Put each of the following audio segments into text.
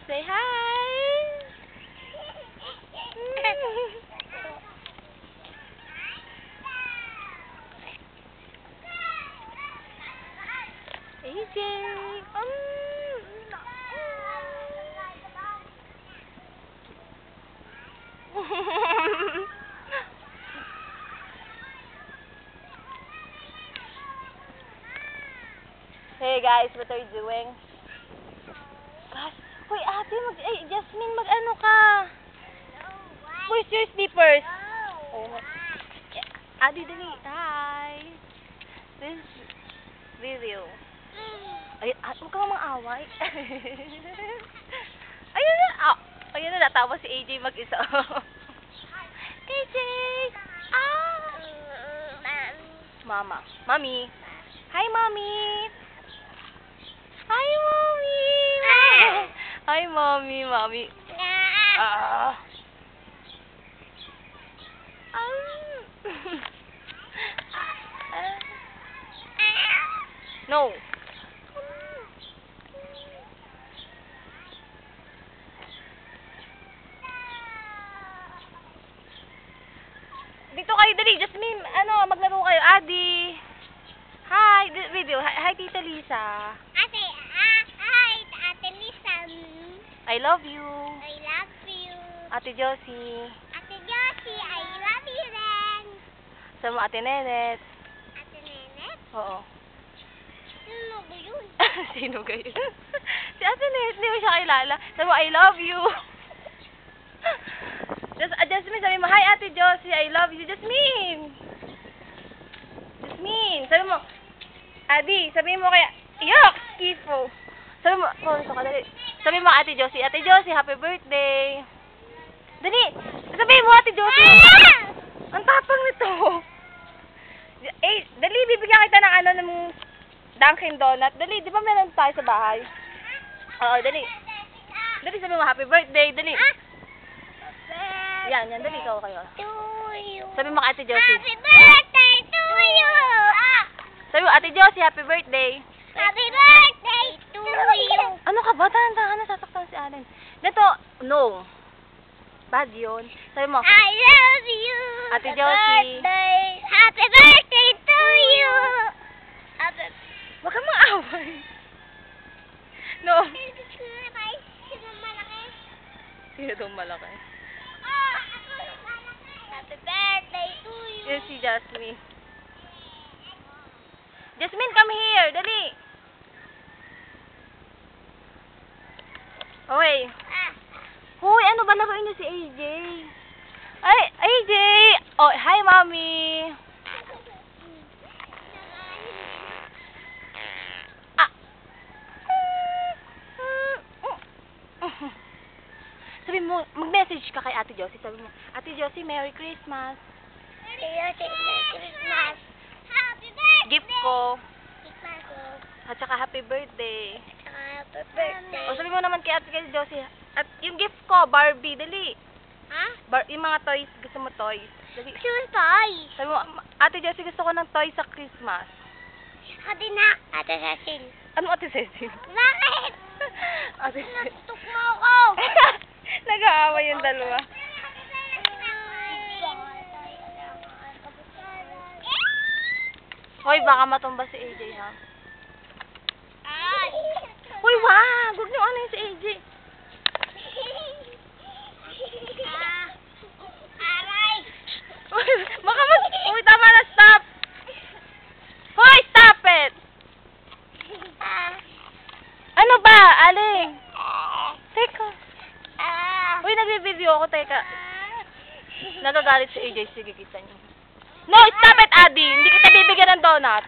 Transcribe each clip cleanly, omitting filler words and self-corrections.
Say hi! AJ! Hey guys, what are you doing? Gosh, hoy ate, Jasmine, mag-ano ka? Where's your slippers? Oh, ate, dali. Hi. This is video. Ay, huwag kang mang-away. Ayun na, ayun na, natawa si AJ mag-isa. AJ! Mama. Mommy. Hi, Mommy. Hi, Mommy. Hi, Mommy. Mommy. No. Dito kayo, dali. Jasmine, maglaro kayo. Adi. Hi, video. Hi, Tita Lisa. Hi, Ate Lisa. I love you. I love you. Ate Josie. Ate Josie, I love you then. Sa mo, Ate Nenet. Ate Nenet? Oo. Sino ba yun? Sino kayo? Si Ate Nenet, hindi mo siya kilala. Sa mo, I love you. Jasmine, sabi mo, hi Ate Josie, I love you. Jasmine! Jasmine, sabi mo, Adi, sabi mo kaya, yuck, skifo. Sabi mo, dali. Sabi mo, Ate Josie, happy birthday. Dali, sabi mo, Ate Josie. Ang tapang nito. Dali, bibigyan kita ng ng Dunkin Donut. Dali, di ba meron tayo sa bahay? Oo, dali. Dali, sabi mo, happy birthday, dali. Yan, dali, ikaw kayo. To you. Sabi mo, Ate Josie. Happy birthday to you. Sabi mo, Ate Josie, happy birthday. Happy birthday to you. Ano ka ba? Tahan-tahan, nasasaktan si Allen. Dito, no. Bad yun. Sabi mo, I love you. Ate Josie. Happy birthday to you. Wag kang mang-away. No. Sino malaki? Sino itong malaki? Happy birthday to you. Yun si Jasmine. Jasmine, come here. Dali. Okay. Hoy, ano ba laruin niyo si AJ? Ay, AJ! Oh, hi, Mommy. Sabi mo, mag-message ka kay Ate Josie. Sabi mo, Ate Josie, Merry Christmas. Merry Christmas. Happy birthday. Gift ko. Christmas. At saka happy birthday. Happy birthday. O sabi mo naman kay Ate Josie. At yung gift ko, Barbie, dali. Ha? Yung mga toys, gusto mo toys. Dali. Sure toys. Sabi mo, Ate Josie, gusto ko ng toys sa Christmas. Ate na. Ate Cecil. Ano Ate Cecil? Bakit? Ate Cecil. Natuktok mo ako. Nag-aaway yung dalawa. Hoy, baka matumba si AJ, ha? Ay. Hoy, wag! Huwag niyo ano yung si AJ. Aray. Baka uy, tama na, stop! Hoy, stop it! Ano ba, Aling? Teka. Uy, nagbe-video ako, teka. Nagagalit si AJ, sige, kita niyo. No, stop it, Adi! Hindi kita bibigyan ng donut.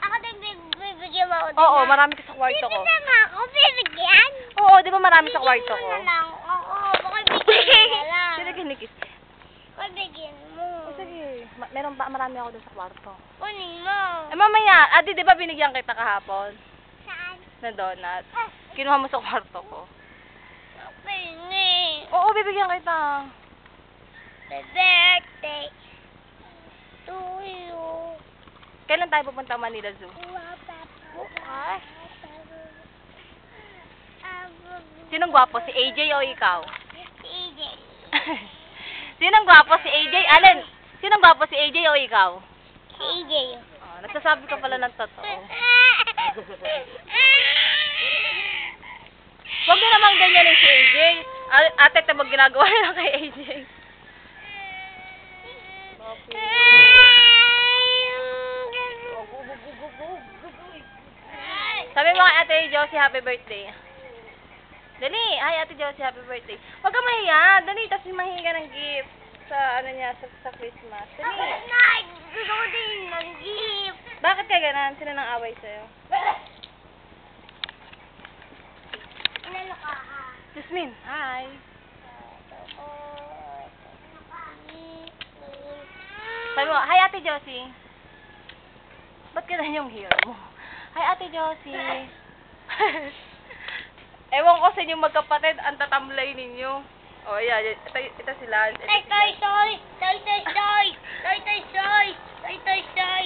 Ako din bibigyan mo ako. Oo, marami ka sa kwarto ko. Bibigyan mo ako, bibigyan? Oo, di ba marami sa kwarto ko? Bibigyan mo na lang. Oo, baka bigyan mo na lang. Sino kinikis? Baka bigyan mo. O sige, meron pa, marami ako dun sa kwarto. Kunin mo. Eh, mamaya, Adi, di ba binigyan kita kahapon Saan? ng donut? Kinuha mo sa kwarto ko. Pingi. Oo, bibigyan kita. The birthday to you. Kailan tayo pupunta Manila Zoo? Bukas. Sinong gwapo? Si AJ o ikaw? AJ. Sinong gwapo? Si AJ? Alin? Sinong gwapo? Si AJ o ikaw? AJ. Oh, nagsasabi ka pala ng totoo. Huwag na namang ganyan si AJ. Ate, ito mag ginagawa nila kay AJ. Sabi mo kay Ate Josie, happy birthday. Dali, hi Ate Josie, happy birthday. Huwag ka mahiya. Dali, tapos mahingi ka ng gift sa ano niya, sa Christmas. Dali. Gusto ko din ng gift. Bakit ka ganan? Sino nang away sa'yo? Inano ka ha? Jasmine, hi. Sabi mo, hi Ate Josie. Ba't ganun yung hair mo? Hi Ate Josie. Ewan ko sa inyong magkapatid, ang tatamlay ninyo. O, oh, yeah, ito sila. Toy, toy, toy! Toy, toy, toy! Toy, toy, toy! Toy, toy, toy!